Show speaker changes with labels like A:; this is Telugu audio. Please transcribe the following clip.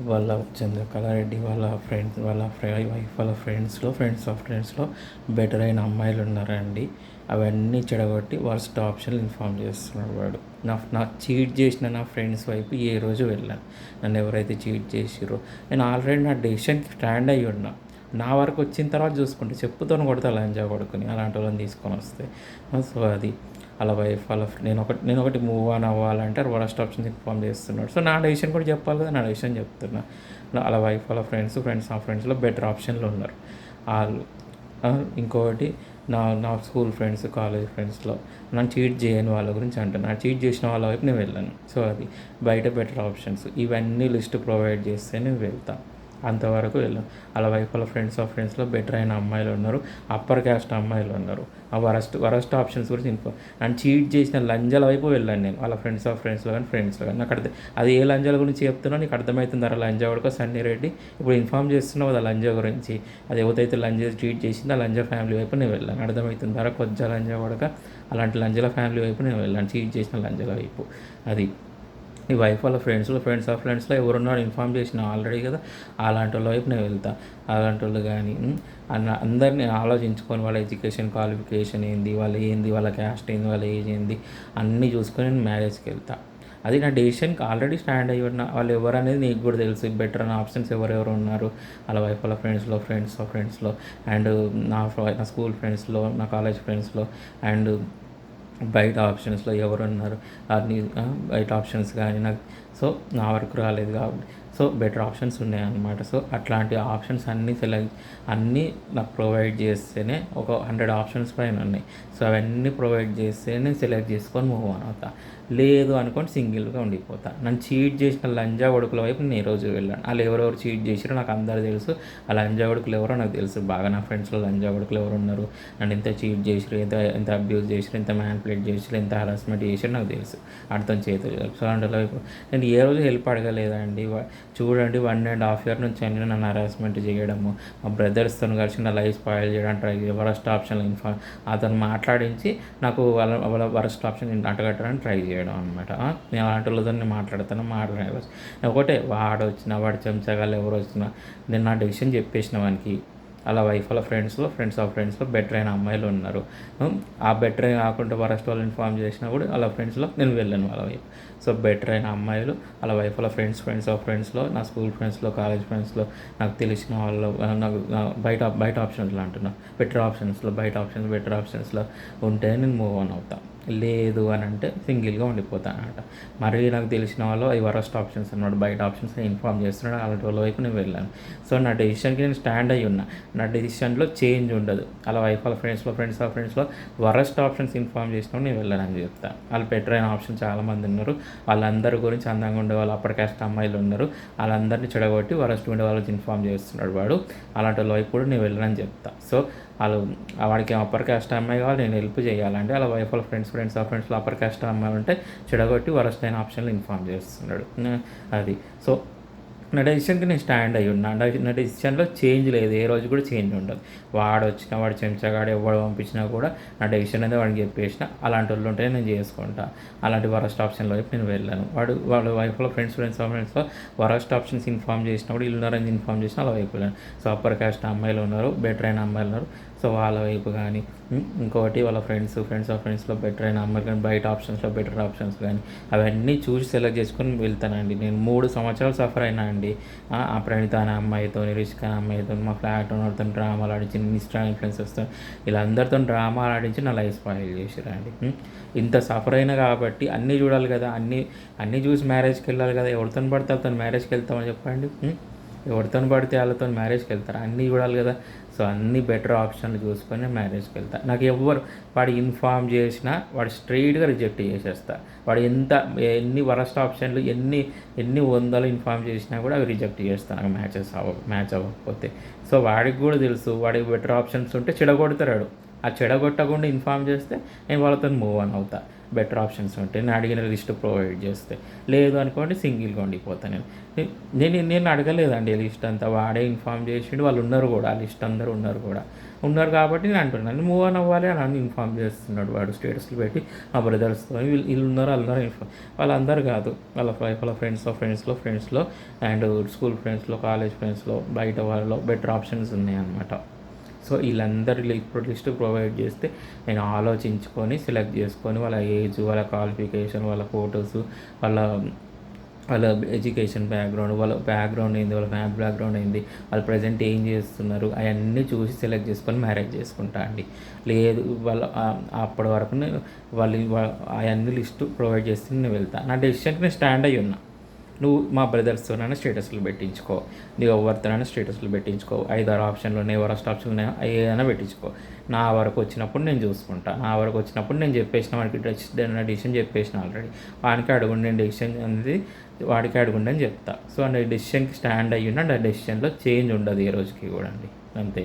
A: వాళ్ళ చంద్రకళారెడ్డి వాళ్ళ ఫ్రెండ్స్ వాళ్ళ వైఫ్ వాళ్ళ ఫ్రెండ్స్లో బెటర్ అయిన అమ్మాయిలు ఉన్నారండి. అవన్నీ చెడగొట్టి వర్స్ట్ ఆప్షన్లు ఇన్ఫామ్ చేస్తున్నాడు వాడు. నా చీట్ చేసిన నా ఫ్రెండ్స్ వైపు ఏ రోజు వెళ్ళాను. నన్ను ఎవరైతే చీట్ చేసిరో నేను ఆల్రెడీ నా డెసిషన్కి స్టాండ్ అయ్యి ఉన్నా. నా వరకు వచ్చిన తర్వాత చూసుకుంటే చెప్పుతో కొడతా లంజా కొడుకుని అలాంటి వాళ్ళని తీసుకొని వస్తే. సో అది అలా వైఫ్ వాళ్ళ నేను ఒకటి మూవ్ ఆన్ అవ్వాలంటే వరస్ట్ ఆప్షన్స్ ఇన్ఫామ్ చేస్తున్నాడు. సో నా డెసిషన్ కూడా చెప్పాలి కదా, నా డెసిషన్ చెప్తున్నా. అలా వైఫ్ వాళ్ళ ఫ్రెండ్స్లో బెటర్ ఆప్షన్లు ఉన్నారు వాళ్ళు. ఇంకొకటి నా స్కూల్ ఫ్రెండ్స్, కాలేజ్ ఫ్రెండ్స్లో నన్ను చీట్ చేయని వాళ్ళ గురించి అంటాను. నా చీట్ చేసిన వాళ్ళ వైపు నేను వెళ్ళాను. సో అది బయట బెటర్ ఆప్షన్స్ ఇవన్నీ లిస్ట్ ప్రొవైడ్ చేస్తే నేను వెళ్తాను. అంతవరకు వెళ్ళాం. అలా వైఫ్ వాళ్ళ ఫ్రెండ్స్లో బెటర్ అయిన అమ్మాయిలు ఉన్నారు, అప్పర్ క్యాస్ట్ అమ్మాయిలు ఉన్నారు. ఆ వరస్ట్ ఆప్షన్స్ గురించి నన్ను చీట్ చేసిన లంజాల వైపు వెళ్ళాను నేను. వాళ్ళ ఫ్రెండ్స్లో కానీ నాకు అది ఏ లంజాల గురించి చెప్తున్నా నీకు అర్థమవుతుంది. అలా లంజా కొడుకో సన్నీ రెడ్డి ఇప్పుడు ఇన్ఫామ్ చేస్తున్నావు కదా లంజా గురించి. అది ఎవరైతే లంజా చీట్ చేసిందో ఆ లంజా ఫ్యామిలీ వైపు నేను వెళ్ళాను. అర్థమవుతుంది ధర కొద్దిగా లంజా కొడక అలాంటి లంజల ఫ్యామిలీ వైపు నేను వెళ్ళాను, చీట్ చేసిన లంజల వైపు. అది ఈ వైఫ్ వాళ్ళ ఫ్రెండ్స్లో ఎవరున్నారో ఇన్ఫామ్ చేసిన ఆల్రెడీ కదా, అలాంటి వాళ్ళ వైపు నేను వెళ్తాను. అలాంటి వాళ్ళు కానీ అందరినీ ఆలోచించుకొని వాళ్ళ ఎడ్యుకేషన్ క్వాలిఫికేషన్ ఏంది, వాళ్ళ క్యాస్ట్ ఏంది, వాళ్ళ ఏజ్ ఏంది అన్నీ చూసుకొని నేను మ్యారేజ్కి వెళ్తాను. అది నా డెసిషన్కి ఆల్రెడీ స్టాండ్ అయ్యి ఉన్న వాళ్ళు ఎవరు అనేది నీకు కూడా తెలుసు. బెటర్ అనే ఆప్షన్స్ ఎవరెవరు ఉన్నారు అలా వైఫ్ వాళ్ళ ఫ్రెండ్స్లో అండ్ నా స్కూల్ ఫ్రెండ్స్లో, నా కాలేజ్ ఫ్రెండ్స్లో అండ్ బయట ఆప్షన్స్లో ఎవరు ఉన్నారు అన్ని బయట ఆప్షన్స్ కానీ నాకు సో నా వరకు రాలేదు కాబట్టి సో బెటర్ ఆప్షన్స్ ఉన్నాయన్నమాట. సో అట్లాంటి ఆప్షన్స్ అన్నీ నాకు ప్రొవైడ్ చేస్తేనే ఒక 100 ఆప్షన్స్ పైన ఉన్నాయి. సో అవన్నీ ప్రొవైడ్ చేస్తేనే సెలెక్ట్ చేసుకొని మూవ్ ఆన్ అవుతా. లేదు అనుకోండి సింగిల్గా ఉండిపోతా. నన్ను చీట్ చేసిన లంజా కొడుకుల వైపు నేను ఈరోజు వెళ్ళాను. వాళ్ళు ఎవరెవరు చీట్ చేసారో నాకు అందరూ తెలుసు. ఆ లంజా కొడుకులు ఎవరో నాకు తెలుసు బాగా. నా ఫ్రెండ్స్లో లంజా కొడుకులు ఎవరు ఉన్నారు, నన్ను ఎంత చీట్ చేసారు, ఎంత అబ్యూస్ చేసారు, ఎంత మ్యానిపులేట్ చేసారు, ఎంత హరాస్మెంట్ చేసారు నాకు తెలుసు. అర్థం చేతులు. సో అంటే నేను ఏ రోజు హెల్ప్ అడగలేదండి. చూడండి 1.5 year నుంచి అన్నీ నన్ను హరాస్మెంట్ చేయడము, మా బ్రదర్స్తో కలిసి నా లైఫ్ స్పాయిల్ చేయడానికి ట్రై చేయ వరస్ట్ ఆప్షన్ అతను మాట్లాడించి నాకు వాళ్ళ వరస్ట్ ఆప్షన్ అంటగట్టడానికి ట్రై చేయడం అనమాట. నేను అలాంటి వాళ్ళతో నేను మాట్లాడలేదు. ఒకటే వాడు వచ్చినా వాడు చెంచగాళ్ళు ఎవరు వచ్చినా నేను నా డెసిషన్ చెప్పేసిన వానికి. అలా వైఫ్ వాళ్ళ ఫ్రెండ్స్లో బెటర్ అయిన అమ్మాయిలు ఉన్నారు. ఆ బెటర్ అయిన కాకుండా వరస్ట్ వాళ్ళు ఇన్ఫామ్ చేసినా కూడా వాళ్ళ ఫ్రెండ్స్లో నేను వెళ్ళాను వాళ్ళ వైపు. సో బెటర్ అయిన అమ్మాయిలు అలా వైఫ్ వాళ్ళ ఫ్రెండ్స్లో నా స్కూల్ ఫ్రెండ్స్లో, కాలేజ్ ఫ్రెండ్స్లో, నాకు తెలిసిన వాళ్ళు, నాకు బయట ఆప్షన్స్లో అంటున్నా బెటర్ ఆప్షన్స్లో ఉంటే నేను మూవ్ ఆన్ అవుతాను. లేదు అని అంటే సింగిల్గా ఉండిపోతాను అనమాట. మరీ నాకు తెలిసిన వాళ్ళు అవి వరస్ట్ ఆప్షన్స్ అన్నమాట, బయట ఆప్షన్స్ ఇన్ఫామ్ చేస్తున్నాడు. అలాంటి వాళ్ళ వైపు నేను వెళ్ళాను. సో నా డెసిషన్కి నేను స్టాండ్ అయ్యి ఉన్నా. నా డెసిషన్లో చేంజ్ ఉండదు. అలా వైఫ్ వాళ్ళ ఫ్రెండ్స్లో వరస్ట్ ఆప్షన్స్ ఇన్ఫామ్ చేసినప్పుడు నేను వెళ్ళానని చెప్తాను. వాళ్ళు బెటర్ అయిన ఆప్షన్ చాలామంది ఉన్నారు. వాళ్ళందరి గురించి అందంగా ఉండే వాళ్ళు అప్పటి క్యాస్ట్ అమ్మాయిలు ఉన్నారు. వాళ్ళందరినీ చెడగొట్టి వరస్ట్ ఉండే వాళ్ళకి ఇన్ఫామ్ చేస్తున్నాడు వాడు. అలాంటి వాళ్ళ వైపు కూడా నేను వెళ్ళానని చెప్తాను. సో వాడికి అప్పర్ క్యాస్ట్ అమ్మాయి కావాలి, నేను హెల్ప్ చేయాలంటే అలా వైఫ్ వాళ్ళ ఫ్రెండ్స్లో అప్పర్ క్యాస్ట్ అమ్మాయి ఉంటే చెడగొట్టి వరస్ట్ అయిన ఆప్షన్లు ఇన్ఫామ్ చేస్తున్నాడు. అది సో నా డెసిషన్కి నేను స్టాండ్ అయ్యి ఉన్నా. నా డెసిషన్లో చేంజ్ లేదు, ఏ రోజు కూడా చేంజ్ ఉండదు. వాడు చెంచగాడు ఎవడు పంపించినా కూడా నా డెసిషన్ అనేది వాడికి చెప్పేసిన. అలాంటి వాళ్ళు ఉంటే నేను చేసుకుంటా. అలాంటి వరస్ట్ ఆప్షన్లో వైపు నేను వెళ్ళాను. వాళ్ళ వైఫ్లో ఫ్రెండ్స్లో వరస్ట్ ఆప్షన్స్ ఇన్ఫామ్ చేసినప్పుడు ఇల్లు ఉన్నారని ఇన్ఫామ్ చేసిన అలా వైపు వెళ్ళాను. సో అప్పర్ క్యాస్ట్ అమ్మాయిలు ఉన్నారు, బెటర్ అయిన అమ్మాయిలు ఉన్నారు. సో వాళ్ళ వైపు కానీ ఇంకొకటి వాళ్ళ ఫ్రెండ్స్లో బెటర్ అయిన అమ్మాయిలు కానీ బయట ఆప్షన్స్లో బెటర్ ఆప్షన్స్ కానీ అవన్నీ చూసి సెలెక్ట్ చేసుకొని వెళ్తానండి. నేను 3 సంవత్సరాలు సఫర్ అయినా అండి. ఆ ప్రణిత అనే అమ్మాయితో, రిషిక అనే అమ్మాయితో, మా ఫ్లాట్ ఓనర్తో డ్రామాలు ఆడించి, ఇన్స్టా ఇన్ఫ్లుయెన్సర్స్తో వీళ్ళందరితో డ్రామాలు ఆడించి నా లైఫ్ స్పాయిల్ చేసిరండి. ఇంత సఫర్ అయినా కాబట్టి అన్నీ చూడాలి కదా, అన్నీ చూసి మ్యారేజ్కి వెళ్ళాలి కదా. ఎవరితో పడితే వాళ్ళతో మ్యారేజ్కి వెళ్తామని చెప్పండి. ఎవరితో పడితే వాళ్ళతో మ్యారేజ్కి వెళ్తారు, అన్నీ చూడాలి కదా. సో అన్ని బెటర్ ఆప్షన్లు చూసుకొని మ్యారేజ్కి వెళ్తా. నాకు వాడు ఇన్ఫామ్ చేసినా వాడు స్ట్రైట్గా రిజెక్ట్ చేసేస్తా. వాడు ఎన్ని వరస్ట్ ఆప్షన్లు ఎన్ని వందలు ఇన్ఫామ్ చేసినా కూడా అవి రిజెక్ట్ చేస్తాను, నాకు మ్యాచ్ అవ్వకపోతే. సో వాడికి కూడా తెలుసు వాడికి బెటర్ ఆప్షన్స్ ఉంటే చెడగొడతాడు. ఆ చెడగొట్టకుండా ఇన్ఫామ్ చేస్తే నేను వాళ్ళతో మూవ్ ఆన్ అవుతా. బెటర్ ఆప్షన్స్ ఉంటే నేను అడిగిన లిస్ట్ ప్రొవైడ్ చేస్తే. లేదు అనుకోండి సింగిల్గా ఉండిపోతాను నేను అడగలేదండి లిస్ట్ అంతా, వాడే ఇన్ఫామ్ చేసిండు. వాళ్ళు ఉన్నారు కూడా, ఆ లిస్ట్ అందరూ ఉన్నారు కూడా. ఉన్నారు కాబట్టి నేను అంటున్నాను మూవ్ ఆన్ అవ్వాలి అని ఇన్ఫామ్ చేస్తున్నాడు వాడు స్టేటస్లు పెట్టి మా బ్రదర్స్తో వీళ్ళు ఉన్నారు అందరూ వాళ్ళందరూ కాదు వాళ్ళ ఫ్రెండ్స్లో అండ్ స్కూల్ ఫ్రెండ్స్లో కాలేజ్ ఫ్రెండ్స్లో బయట వాళ్ళలో బెటర్ ఆప్షన్స్ ఉన్నాయన్నమాట. సో వీళ్ళందరూ ఇప్పుడు లిస్ట్ ప్రొవైడ్ చేస్తే నేను ఆలోచించుకొని సెలెక్ట్ చేసుకొని వాళ్ళ ఏజ్, వాళ్ళ క్వాలిఫికేషన్, వాళ్ళ ఫొటోస్, వాళ్ళ వాళ్ళ ఎడ్యుకేషన్ బ్యాక్గ్రౌండ్, వాళ్ళ బ్యాక్గ్రౌండ్ ఏంది, వాళ్ళ ఫ్యామిలీ బ్యాక్గ్రౌండ్ ఏంది, వాళ్ళు ప్రజెంట్ ఏం చేస్తున్నారు అవన్నీ చూసి సెలెక్ట్ చేసుకొని మ్యారేజ్ చేసుకుంటా అండి. లేదు వాళ్ళ అప్పటి వరకు వాళ్ళు అవన్నీ లిస్టు ప్రొవైడ్ చేస్తే నేను వెళ్తాను. నా డెసిషన్కి నేను స్టాండ్ అయ్యి ఉన్నా. నువ్వు మా బ్రదర్స్తోనైనా స్టేటస్లు పెట్టించుకో, నువ్వు ఎవరితోనైనా స్టేటస్లు పెట్టించుకో, 5-6 ఆప్షన్లు ఉన్నాయి, వరస్ట్ ఆప్షన్లు ఉన్నాయి, ఏదైనా పెట్టించుకో. నా వరకు వచ్చినప్పుడు నేను చూసుకుంటా. నా వరకు వచ్చినప్పుడు నేను చెప్పేసిన వాడికి డెసిషన్ చెప్పేసిన ఆల్రెడీ. వానికి అడుగుండి నేను డెసిషన్ అనేది వాడికి అడుగుండి అని చెప్తా. సో ఆ డెసిషన్కి స్టాండ్ అయ్యి ఉన్న ఆ డెసిషన్లో చేంజ్ ఉండదు ఏ రోజుకి కూడా అండి. అంతే.